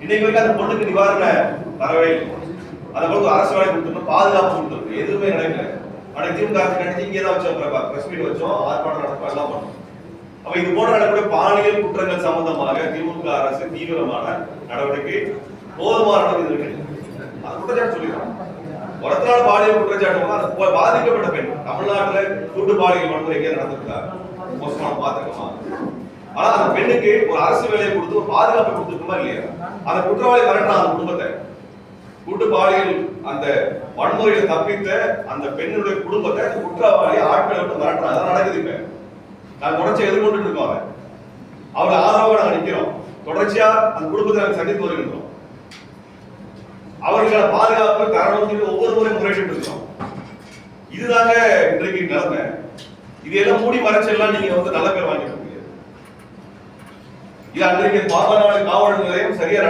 இன்னைக்கு வரைக்கும் அந்த பொண்ணுக்கு நிவாரண வரவே இல்லை. அதை பொறுத்து அரசு வேலை கொடுத்துருந்தோம், பாதுகாப்பு கொடுத்துருக்கு, எதுவுமே நடக்கல. ஆனால் திமுக அரசு கண்டிச்சு இங்கே தான் வச்சோம், பிரஸ் மீட் வச்சோம், ஆர்ப்பாட்டம் நடத்தோம், எல்லாம் பண்ணோம். அப்ப இது போன்ற நடக்கக்கூடிய பாலியல் குற்றங்கள் சம்பந்தமாக திமுக அரசு தீவிரமான நடவடிக்கை போதுமான இருக்கு. அது குற்றச்சாட்டு சொல்லிடுறாங்க. ஒருத்தனால பாலியல் குற்றச்சாட்டு பாதிக்கப்பட்ட பெண் தமிழ்நாட்டில் கூட்டு பாலியல் வன்முறை எங்கே நடந்திருக்காங்க மோசமான பாத்திரமா. ஆனா அந்த பெண்ணுக்கு ஒரு அரசு வேலையை கொடுத்து ஒரு பாதுகாப்பு கொடுத்துருக்குமா இல்லையா? அந்த குற்றவாளி வரட்டான் அந்த குடும்பத்தை கூட்டு பாலியல் அந்த வன்முறையில தப்பித்த அந்த பெண்ணுடைய குடும்பத்தை அந்த குற்றவாளி ஆட்களை விட்டு வரட்டான். அதான் நடக்குது. இப்ப நான் தொடர்ச்சியா எதிர்கொண்டு இருக்கோம். அவரை ஆதரவாக நாங்கள் நிற்கிறோம். தொடர்ச்சியா அந்த குடும்பத்தை நாங்கள் சந்தித்து வருகின்றோம். அவர்களான பாதுகாப்பு தரணும் ஒவ்வொரு முறை முறையிட்டு இருக்கோம். இதுதாங்க இன்றைக்கு நிலைமை. இதெல்லாம் மூடி மறைச்செல்லாம் நீங்க நல்ல பேர் வாங்கிக்க முடியாது. இது அன்றைக்கு பாபநாடு காவல் நிலையம் சரியா